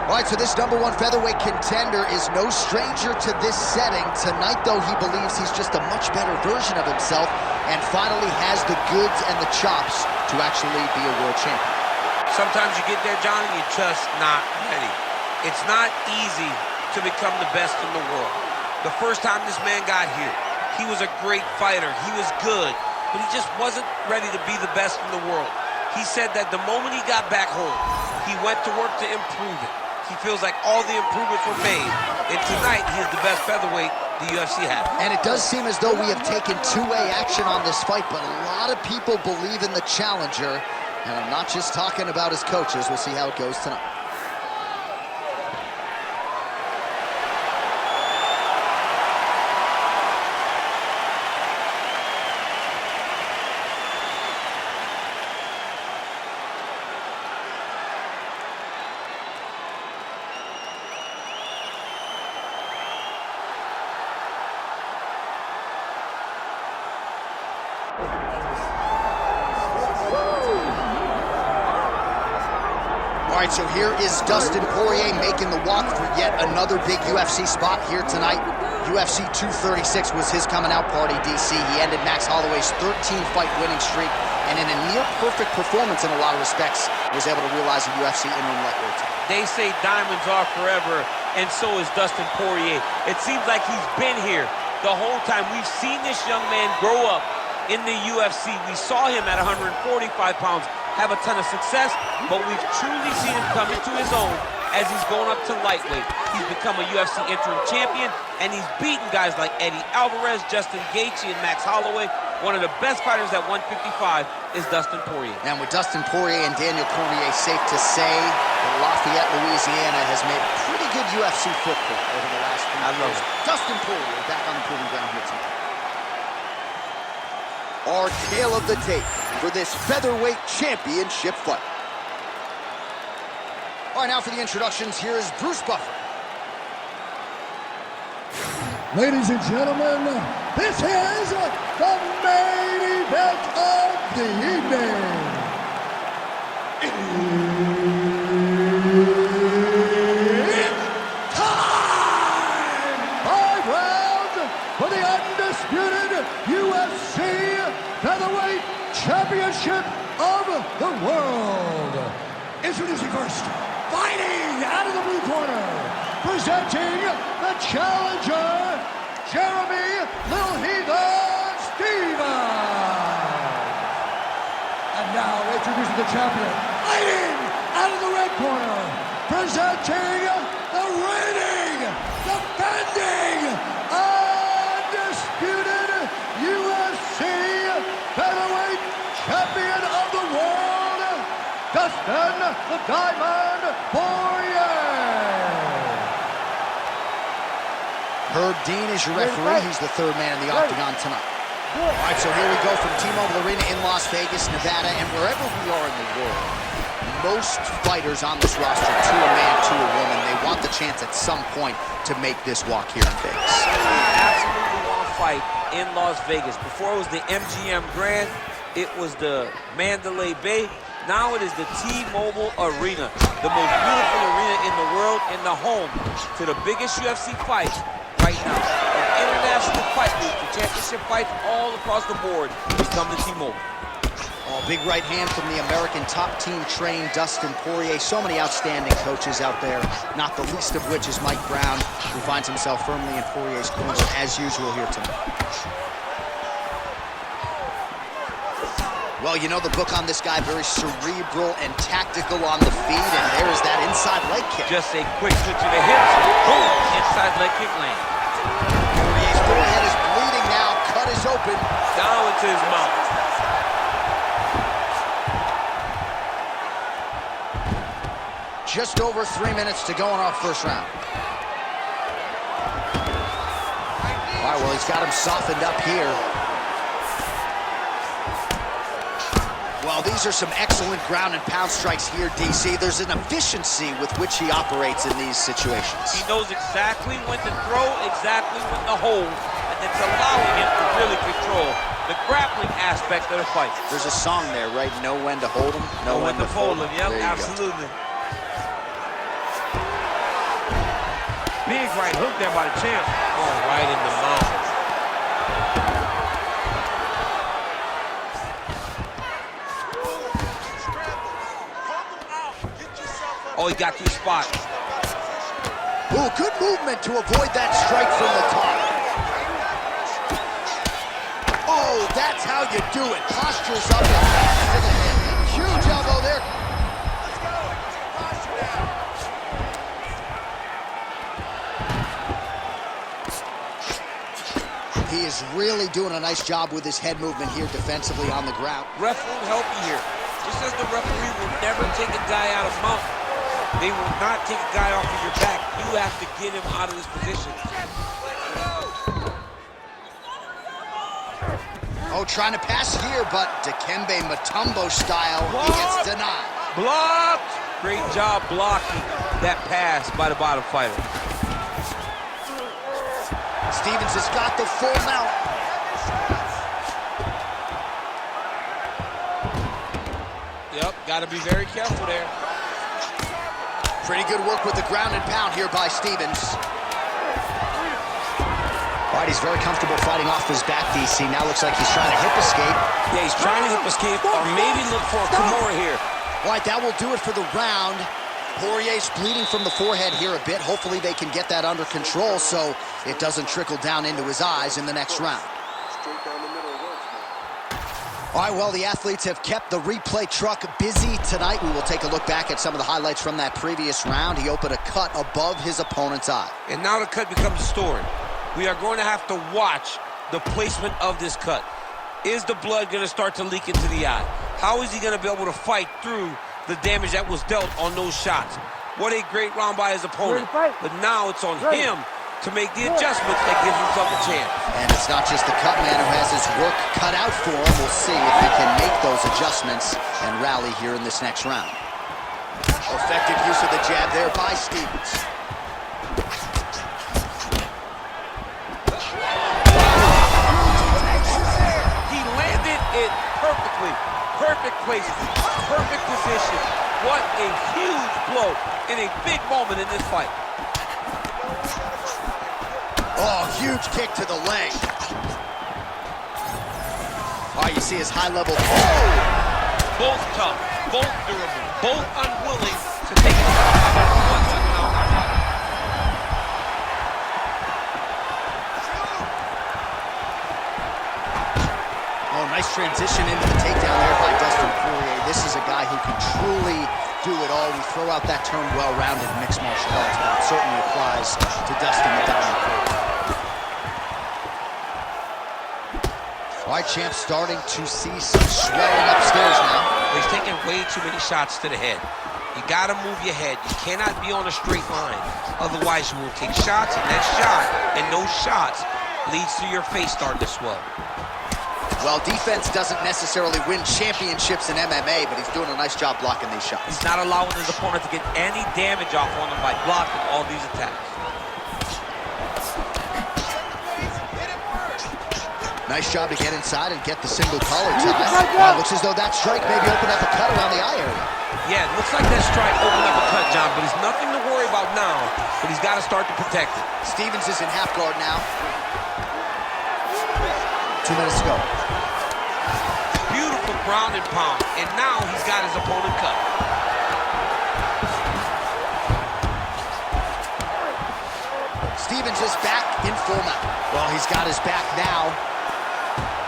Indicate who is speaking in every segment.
Speaker 1: All right, so this #1 featherweight contender is no stranger to this setting. Tonight, though, he believes he's just a much better version of himself and finally has the goods and the chops to actually be a world champion.
Speaker 2: Sometimes you get there, John, and you're just not ready. It's not easy to become the best in the world. The first time this man got here, he was a great fighter. He was good, but he just wasn't ready to be the best in the world. He said that the moment he got back home, he went to work to improve it. He feels like all the improvements were made, and tonight he is the best featherweight the UFC has.
Speaker 1: And it does seem as though we have taken two-way action on this fight, but a lot of people believe in the challenger, and I'm not just talking about his coaches. We'll see how it goes tonight. All right, so here is Dustin Poirier making the walk for yet another big UFC spot here tonight. UFC 236 was his coming out party, DC. He ended Max Holloway's 13-fight winning streak, and in a near-perfect performance in a lot of respects, was able to realize a UFC interim lightweight title.
Speaker 2: They say diamonds are forever, and so is Dustin Poirier. It seems like he's been here the whole time. We've seen this young man grow up in the UFC. We saw him at 145 pounds have a ton of success, but we've truly seen him come into his own as he's going up to lightweight. He's become a UFC interim champion, and he's beaten guys like Eddie Alvarez, Justin Gaethje, and Max Holloway. One of the best fighters at 155 is Dustin Poirier.
Speaker 1: And with Dustin Poirier and Daniel Cormier, safe to say that Lafayette, Louisiana has made a pretty good UFC footprint over the last few years.
Speaker 2: I love it.
Speaker 1: Dustin Poirier back on the proving ground here tonight. Our tale of the tape for this featherweight championship fight. All right, now for the introductions, here is Bruce Buffer.
Speaker 3: Ladies and gentlemen, this is the main event of the evening. It's time! 5 rounds for the undisputed UFC Featherweight Championship of the world. Introducing first, fighting out of the blue corner, presenting the challenger, Jeremy Lil Heathen Stevens. And now introducing the champion, fighting out of the red corner, presenting the reigning, defending, undisputed UFC Featherweight Champion of the world, Dustin the Diamond Poirier.
Speaker 1: Herb Dean is your referee. He's the third man in the octagon tonight. All right, so here we go from T-Mobile Arena in Las Vegas, Nevada, and wherever we are in the world, most fighters on this roster, to a man, to a woman, they want the chance at some point to make this walk here in Vegas.
Speaker 2: Absolutely want to fight in Las Vegas. Before it was the MGM Grand, it was the Mandalay Bay. Now it is the T-Mobile Arena, the most beautiful arena in the world and the home to the biggest UFC fight right now. From international fight league to championship fights all across the board, we come to T-Mobile.
Speaker 1: Oh, big right hand from the American top team trained Dustin Poirier. So many outstanding coaches out there, not the least of which is Mike Brown, who finds himself firmly in Poirier's corner as usual here tonight. Well, you know the book on this guy, very cerebral and tactical on the feet, and there is that inside leg kick.
Speaker 2: Just a quick switch of the hips, boom, inside leg kick land.
Speaker 1: Poirier's forehead is bleeding now, cut is open.
Speaker 2: Down into his mouth.
Speaker 1: Just over 3 minutes to go in our first round. All right, well, he's got him softened up here. Well, these are some excellent ground and pound strikes here, DC. There's an efficiency with which he operates in these situations.
Speaker 2: He knows exactly when to throw, exactly when to hold, and it's allowing him to really control the grappling aspect of the fight.
Speaker 1: There's a song there, right? Know when to hold him,
Speaker 2: Know when to fold him. Yep,
Speaker 1: there you
Speaker 2: absolutely.
Speaker 1: Go.
Speaker 4: Big right hook there by the champ.
Speaker 2: Oh, right in the mouth. Oh, he got to the spot.
Speaker 1: Ooh, good movement to avoid that strike from the top. Oh, that's how you do it. Postures up and fast to the head. Huge elbow there. He is really doing a nice job with his head movement here defensively on the ground.
Speaker 2: Ref won't help you here. Just as the referee will never take a guy out of mount, they will not take a guy off of your back. You have to get him out of this position.
Speaker 1: Oh, trying to pass here, but Dikembe Mutombo style, he gets denied.
Speaker 2: Blocked! Great job blocking that pass by the bottom fighter.
Speaker 1: Stevens has got the full mount.
Speaker 2: Yep, got to be very careful there.
Speaker 1: Pretty good work with the ground and pound here by Stevens. All right, he's very comfortable fighting off his back, DC. Now looks like he's trying to hip escape.
Speaker 2: Yeah, he's trying to hip escape or maybe look for a Kimura here.
Speaker 1: All right, that will do it for the round. Poirier's bleeding from the forehead here a bit. Hopefully they can get that under control so it doesn't trickle down into his eyes in the next round. All right, well, the athletes have kept the replay truck busy tonight. We will take a look back at some of the highlights from that previous round. He opened a cut above his opponent's eye.
Speaker 2: And now the cut becomes a story. We are going to have to watch the placement of this cut. Is the blood going to start to leak into the eye? How is he going to be able to fight through the damage that was dealt on those shots? What a great round by his opponent. But now it's on him to make the adjustments that gives himself a chance.
Speaker 1: And it's not just the cut man who has his work cut out for him. We'll see if he can make those adjustments and rally here in this next round. Effective use of the jab there by Stevens.
Speaker 2: He landed it perfectly. Perfect placement, perfect position. What a huge blow in a big moment in this fight.
Speaker 1: Oh, huge kick to the leg. Oh, you see his high level. Oh!
Speaker 2: Both tough, both durable, both unwilling to take it.
Speaker 1: Oh, nice transition into the takedown there by Dustin Poirier. This is a guy who can truly do it all. We throw out that term well-rounded in mixed martial arts, but it certainly applies to Dustin the Diamond Poirier. All right, champ starting to see some swelling upstairs now.
Speaker 2: He's taking way too many shots to the head. You gotta move your head. You cannot be on a straight line. Otherwise, you will take shots, and that shot and those shots leads to your face starting to swell.
Speaker 1: Well, defense doesn't necessarily win championships in MMA, but he's doing a nice job blocking these shots.
Speaker 2: He's not allowing his opponent to get any damage off on him by blocking all these attacks.
Speaker 1: Nice job to get inside and get the single collar tie. Looks as though that strike maybe opened up a cut around the eye area.
Speaker 2: Yeah, it looks like that strike opened up a cut, John, but he's nothing to worry about now, but he's got to start to protect it.
Speaker 1: Stevens is in half guard now. 2 minutes to go.
Speaker 2: Beautiful ground and pound, and now he's got his opponent cut.
Speaker 1: Stevens is back in full mount. Well, he's got his back now.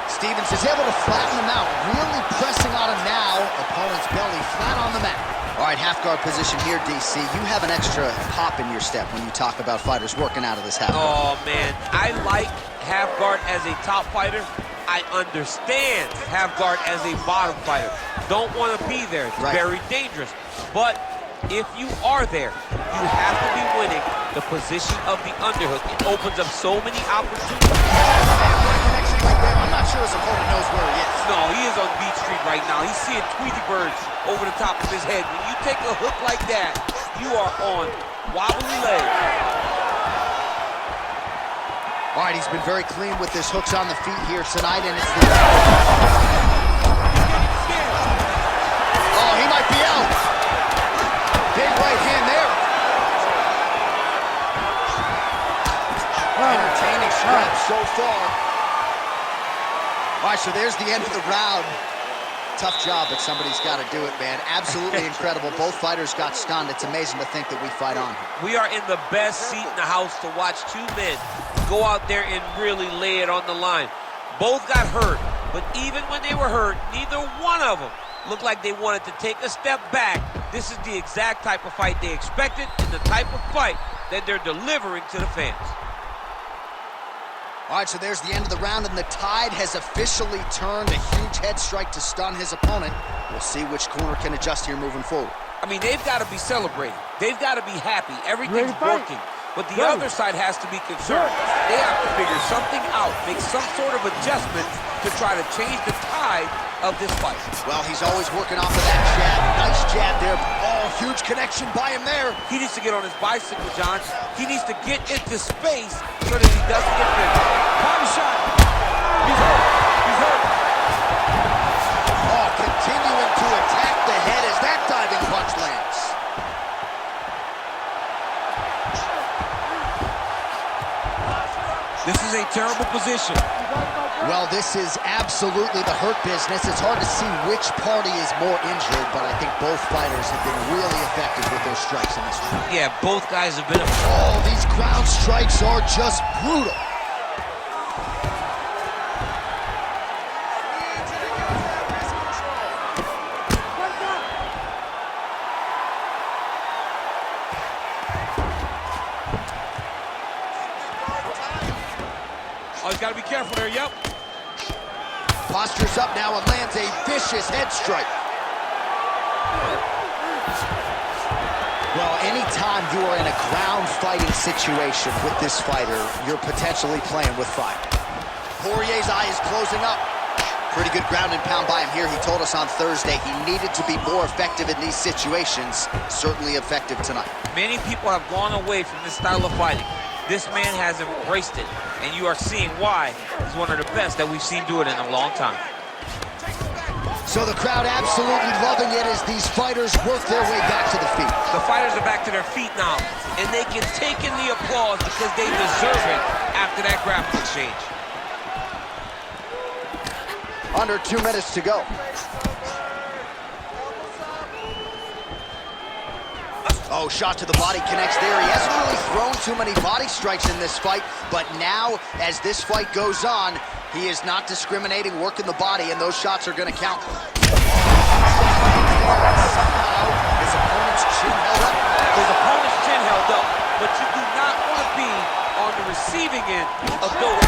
Speaker 1: Stevens is able to flatten him out, really pressing on him now. Opponent's belly flat on the mat. All right, half guard position here, DC. You have an extra hop in your step when you talk about fighters working out of this half guard.
Speaker 2: Oh, man, I like half guard as a top fighter. I understand half guard as a bottom fighter. Don't want to be there. It's very dangerous. But if you are there, you have to be winning the position of the underhook. It opens up so many opportunities.
Speaker 1: I'm not sure his opponent knows where he is.
Speaker 2: No, he is on Beach Street right now. He's seeing Tweety birds over the top of his head. When you take a hook like that, you are on wobbly legs.
Speaker 1: All right, he's been very clean with his hooks on the feet here tonight, and it's the... Oh, he might be out. Big right hand there. so far. All right, so there's the end of the round. Tough job, but somebody's got to do it, man. Absolutely incredible. Both fighters got stunned. It's amazing to think that we fight on.
Speaker 2: We are in the best seat in the house to watch two men go out there and really lay it on the line. Both got hurt, but even when they were hurt, neither one of them looked like they wanted to take a step back. This is the exact type of fight they expected and the type of fight that they're delivering to the fans.
Speaker 1: All right, so there's the end of the round, and the tide has officially turned. A huge head strike to stun his opponent. We'll see which corner can adjust here moving forward.
Speaker 2: I mean, they've got to be celebrating. They've got to be happy. Everything's working. But the other side has to be concerned. They have to figure something out, make some sort of adjustment to try to change the tide of this fight.
Speaker 1: Well, he's always working off of that jab. Nice jab there. Oh, huge connection by him there.
Speaker 2: He needs to get on his bicycle, John. He needs to get into space so that he doesn't get finished. Body shot. He's hurt. He's hurt.
Speaker 1: Oh, continuing to attack the head as that diving punch lands.
Speaker 2: This is a terrible position.
Speaker 1: Well, this is absolutely the hurt business. It's hard to see which party is more injured, but I think both fighters have been really effective with their strikes in this round.
Speaker 2: Yeah, both guys have been...
Speaker 1: Oh, these ground strikes are just brutal.
Speaker 2: Oh, he's got to be careful there, yep.
Speaker 1: Postures up now and lands a vicious head strike. Well, anytime you are in a ground fighting situation with this fighter, you're potentially playing with fire. Poirier's eye is closing up. Pretty good ground and pound by him here. He told us on Thursday he needed to be more effective in these situations. Certainly effective tonight.
Speaker 2: Many people have gone away from this style of fighting. This man has embraced it, and you are seeing why he's one of the best that we've seen do it in a long time.
Speaker 1: So the crowd absolutely loving it as these fighters work their way back to the feet.
Speaker 2: The fighters are back to their feet now, and they can take in the applause because they deserve it after that grappling exchange.
Speaker 1: Under 2 minutes to go. Oh, shot to the body connects there. He hasn't really thrown too many body strikes in this fight, but now, as this fight goes on, he is not discriminating, working the body, and those shots are going to count. Somehow, his opponent's chin held up.
Speaker 2: His opponent's chin held up, but you do not want to be on the receiving end of those.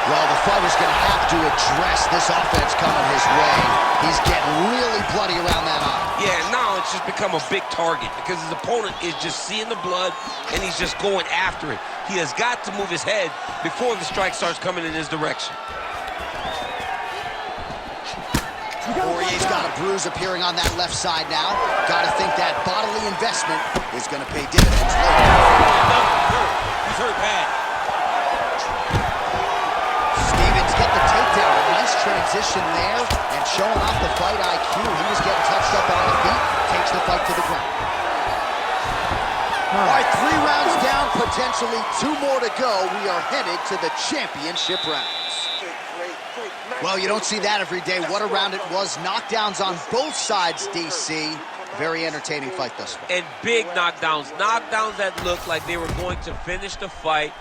Speaker 1: Well, the fighter's going to have to address this offense coming his way. He's getting really bloody around that eye.
Speaker 2: Yeah, now it's just become a big target because his opponent is just seeing the blood and he's just going after it. He has got to move his head before the strike starts coming in his direction.
Speaker 1: Poirier's got a bruise appearing on that left side now. Got to think that bodily investment is going to pay dividends later.
Speaker 2: He's hurt bad.
Speaker 1: Get the takedown, a nice transition there, and showing off the fight IQ. He was getting touched up on the feet, takes the fight to the ground. All right, 3 rounds down, potentially 2 more to go. We are headed to the championship rounds. Well, you don't see that every day. What a round it was. Knockdowns on both sides, DC. Very entertaining fight thus far.
Speaker 2: And big knockdowns. Knockdowns that looked like they were going to finish the fight.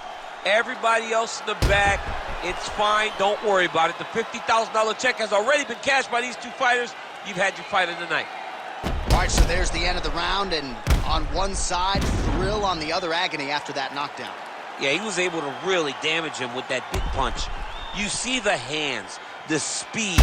Speaker 2: Everybody else in the back, it's fine. Don't worry about it. The $50,000 check has already been cashed by these two fighters. You've had your fight of the night.
Speaker 1: All right, so there's the end of the round, and on one side, thrill, on the other, agony after that knockdown.
Speaker 2: Yeah, he was able to really damage him with that big punch. You see the hands, the speed,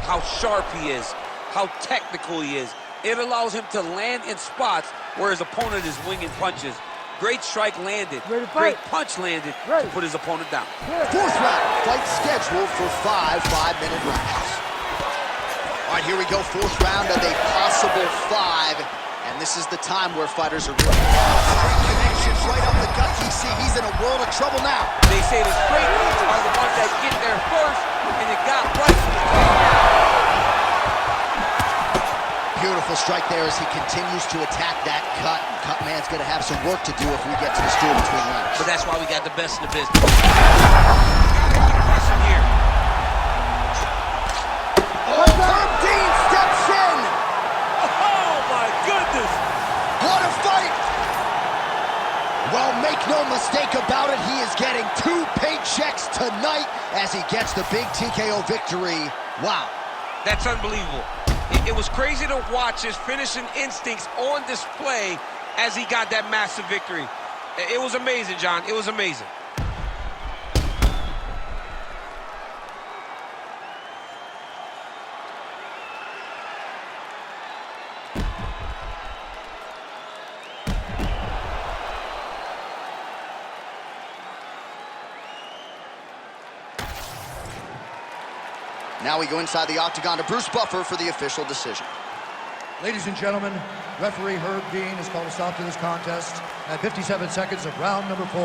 Speaker 2: how sharp he is, how technical he is. It allows him to land in spots where his opponent is winging punches. Great strike landed, great punch landed to put his opponent down.
Speaker 1: 4th round, fight scheduled for 5 5-minute rounds. All right, here we go, 4th round of a possible 5, and this is the time where fighters are really... Straight connections right up the gut, DC. He's in a world of trouble now.
Speaker 2: They say the straight are the ones that get there first, and it got right from the top.
Speaker 1: Beautiful strike there as he continues to attack that cut. Cut man's going to have some work to do if we get to the stool between legs.
Speaker 2: But that's why we got the best in the business. Here.
Speaker 1: Oh, Herb Dean steps in.
Speaker 2: Oh, my goodness.
Speaker 1: What a fight. Well, make no mistake about it, he is getting 2 paychecks tonight as he gets the big TKO victory. Wow.
Speaker 2: That's unbelievable. It was crazy to watch his finishing instincts on display as he got that massive victory. It was amazing, John. It was amazing.
Speaker 1: Now we go inside the octagon to Bruce Buffer for the official decision.
Speaker 3: Ladies and gentlemen, referee Herb Dean has called a stop to this contest at 57 seconds of round number 4,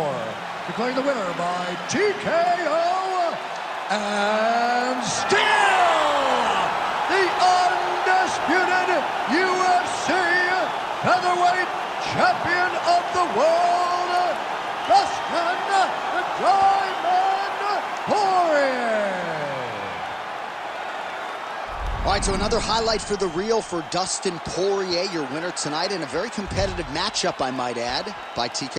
Speaker 3: declaring the winner by TKO and still the undisputed UFC featherweight champion of the world, Dustin the Diamond Poirier.
Speaker 1: All right, so another highlight for the reel for Dustin Poirier, your winner tonight in a very competitive matchup, I might add, by TKO.